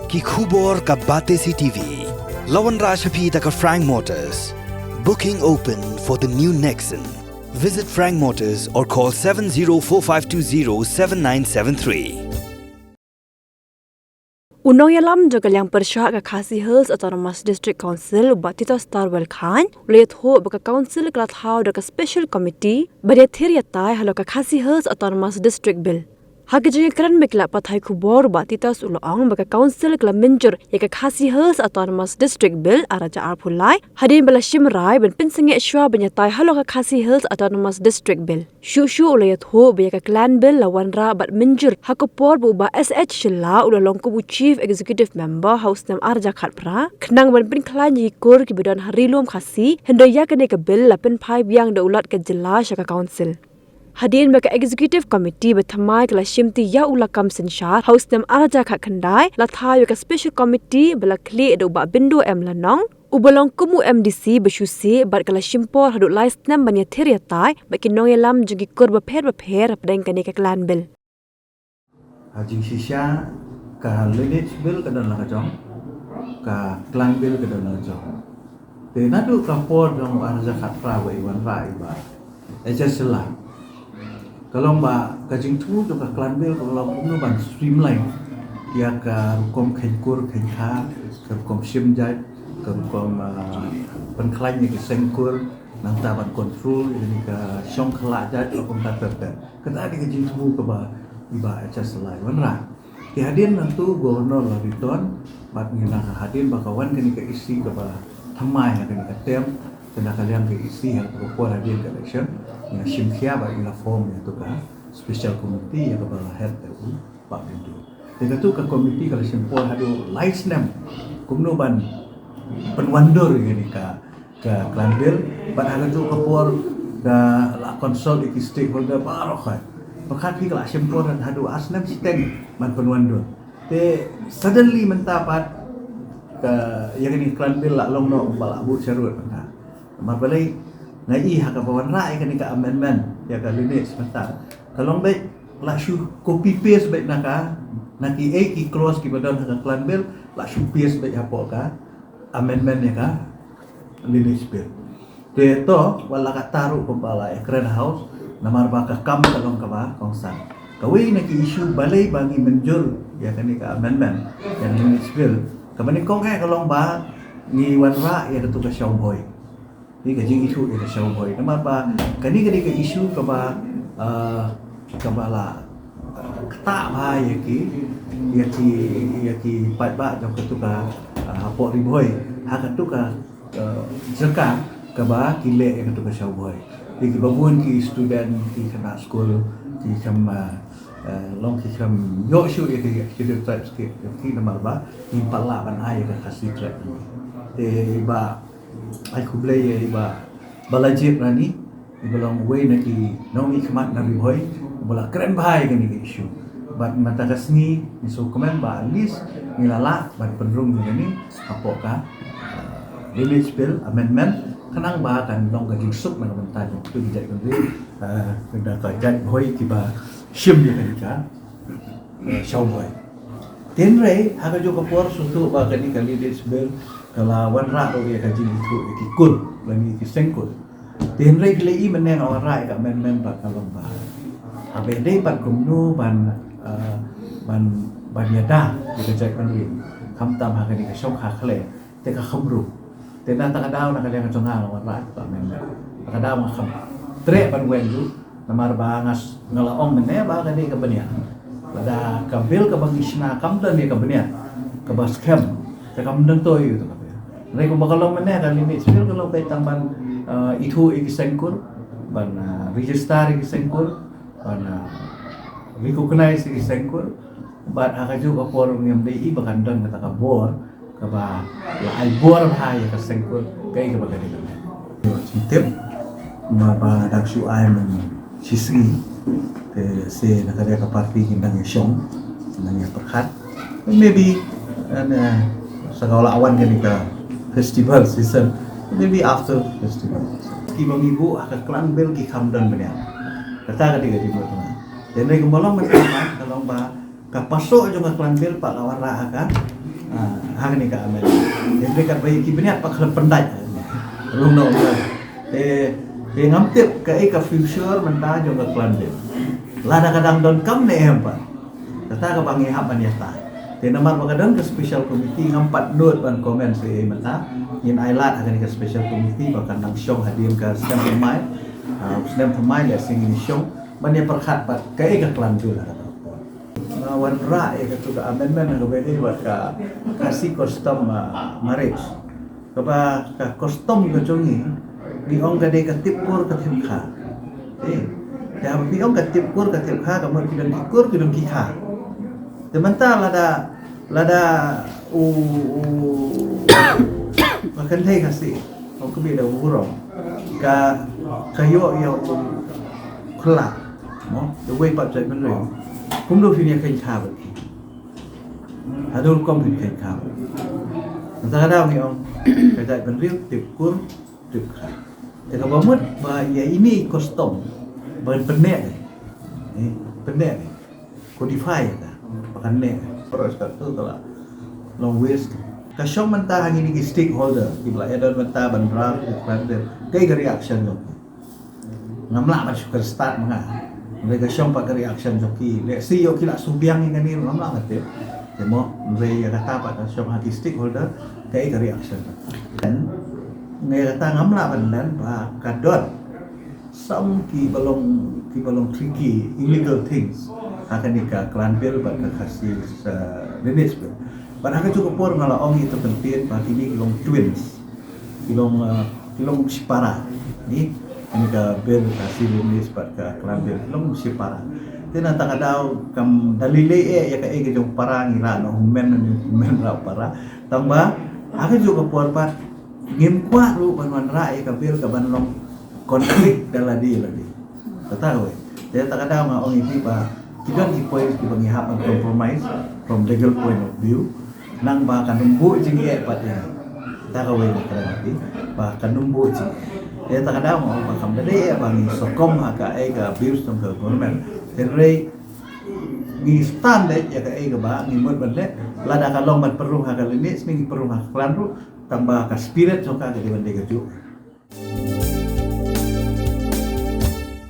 Ki khubor ka Bate CTV. Lawan Rajaphi taka Frank Motors. Booking open for the new Nexon. Visit Frank Motors or call 7045207973. Unong yalam jaga yang persyak ke Khasi Hills Autonomous District Council Batita Starwell Khan lihat ho baka council kelat hau daka special committee bade thiriatai halo ke Khasi Hills Autonomous District Bill. Hagi jengi keren bekla pathai kubor Batita uloang baka council kela minjur ya ke Khasi Hills Autonomous District Bill araja arpulai hadin bala shimrai ben pinsinge shwa benyatai halo ke Khasi Hills Autonomous District Bill. Shu ulayat ho be ka clan bill lawan ra bat minjur hakopor bu ba SH shilla ulalong ku chief executive member house nam arja khatpra khnang ban pin klan yi kor ki bedan harilom khasi hendo ya kene ka bill lapin phai biang da ulat ka jilla shaka council. Hadin baka executive committee bethamai kala shimti ya ulakam sinshar house nam arja khat khandai la thayo ka special committee bala kli do ba bindu em lanong ubalong kumu MDC besyusi bar kala shimpor hadu lais nam banya thiriatai baki noyelam jugi korba pher padang kane ka clan bill Haji sisya ka lineage bill ka dan lakajong ka clan bill ka dan lakajong te nadu ka por dong arja khat pra wa iwan ra iba sela kalau ba ka jingtu to ka clan bill kalau kumno ban streamline dia ka kom khenkur khenkha ka kom shimjai ka kom penklan ni sengkur nang taban control ini ka syong khala jat kom tater ka tadi ka jingtu ka ba iba sela wanra ki hadin nantu gubernur Lariton bat ngina hadin bakawan kini ka isi ka ba thamai kini ka tem kena kalian ke isi yang berkuat hadin ke election yang simkhia ba ila form itu ka special committee yang ka head tu pak bindu dengan tu ka committee kalau simpol hadu lights nam kumno ban penwandur ini ka clan bill bat hadu tu kapor ka la consult iki stakeholder barokat pakat pi kala simpol hadu asnam steng man penwandur te suddenly mentapat ka yang ini clan bill la long no bala bu cerut menta mabalai ngai hak kawan rai kan ka amendment ya ka lineage menta kalong baik la shu copy paste baik naka naki ki close ki badan hak clan bill la shu paste baik hapo ka amendment ya ka lineage bill te to wala ka taru pembala ekran house namar ba ka kam kalong ka ba kongsan kawi naki issue balai bangi menjur ya kan ka amendment yang lineage bill kamani kong kalong ba ni wanra ya tu ka showboy ni ka jing issue ya showboy namar ba kani ka issue ka ba kabala kata ba ya ki pat ba jong tu ka hapo riboy hak tu ka zaka ka ba kile ya tu ka showboy di babun ki student ki kana school ki sama long ki sam yo shu ya ki types ki namar ba impala ban ay ka khasi track te ba ay kublay ya ba balajit rani ibalong way na ki nomi khamat na riboy bala keren bahai kan ni issue bat mata kasni ni so komen ba at least nilala bat penrung ni apo ka village bill amendment kanang ba kan dong ka gigsuk na mentan tu dijak kan kena ka jat hoi ki ba shim ni kan showboy tenre haga jo ka por sutu ba kan ni village bill kala wan ra ro ya ka jing itu ki kul lagi ki sengkul tenre klei meneng awan ra ka amendment ba kalong ba abede pat kumnu ban yada dikajak kan wi kam tam ha kan ka shok ha khle te ka khamru te na ta kadao na kalian chonga lawan ra ta men ta kadao ma kham tre ban wen du namar ba ngas ngalaong mene ba kan ka bania pada kabil ka bangisna kam dan ka bania ka baskem te kam dan toy itu ka re ko bakalong mene kan limit sil kalau pe tang ban itu ikisengkur ban register ikisengkur ban recognize ikisengkur ban akaju ka forum yang dei bakan dan kata ka bor kaba la ay bor ha ya ka sengkur kay ka bagani ka tip ma ba daksu ay man sisri te se nakaya ka party hindang yong nang ya perhat maybe sa kaulawan gani ka festival season maybe after festival ki mamibu ka clan bel ki kamdan banya kata ka diga di bawah dan rai kumbalong man kalau ba pasok jo ka klan bil pak lawan ra ka hang ni ka amen dia berikan bayi kibniat pak klan pendai belum no ngam tip ka ka future menta jo ka klan bil lada kadang don kam ne empa tata ka bangi hap ban yata te namar bagadon ke special committee ngampat note ban komen se menta in ailat akan ke special committee bahkan nang syong hadir ke sedang pemain sedang pemain ya sing ini syong ban ya perkhat pat ka klan bil wan ra ka tu ka amendment ka beli buat ka kasih custom marriage ka custom ka chongi di ong ka de ka tipur ka timkha ya bi ong ka tipur ka timkha ka mo kidang tikur kidang kikha temental lada makan thai kasih ong ka bi da urong ka kayo yo khla mo the way pat jai ben reo cũng đôi khi nhà kênh khá vậy, đôi công thì kênh khá vậy, người ta đau nghe ông, cái đại vấn riêng tiệp cuốn tiệp khá, thì nó có mất và ini custom, bởi vấn đề này, codify ya, bahkan ne, terus itu telah long ways, kasih mentah hanya ini stakeholder, kibla ada mentah bandar, kayak reaction dong, ngamla masuk ke start mengah. Mereka syong pak reaction joki le si yoki la subiang ni ngani lam la ngate demo mereka kata pak syong hati stakeholder kai reaction dan ngai kata ngamla bandan pak kadot some ki balong tricky illegal things akan nikah klan bil pak kasih linis bil pada cukup por ngala ong itu penting pak ini kilong twins kilong sipara ni ini ka bil kasih linis pat ka klan bil long si para tina ta kadau kam dalile ya ka ege jong para ngira no men ra para tamba aka juga por pat ngim kwa ru ban ra ka bil ka ban long konflik daladi lagi tahu ya ta kadau ma ong ini pa kita di point ki bangi hapan compromise from legal point of view nang ba kanumbu jingi pat ya ta ka we ka ba kanumbu jingi ya tak ada mau bakam dari bangi sokom haka ega bills tong ke government terrei ni standard ya ka ega ba ni mud bande lada ka long ban perlu haka ini seming perlu haka klan ru tambah ka spirit so ka di bande ke ju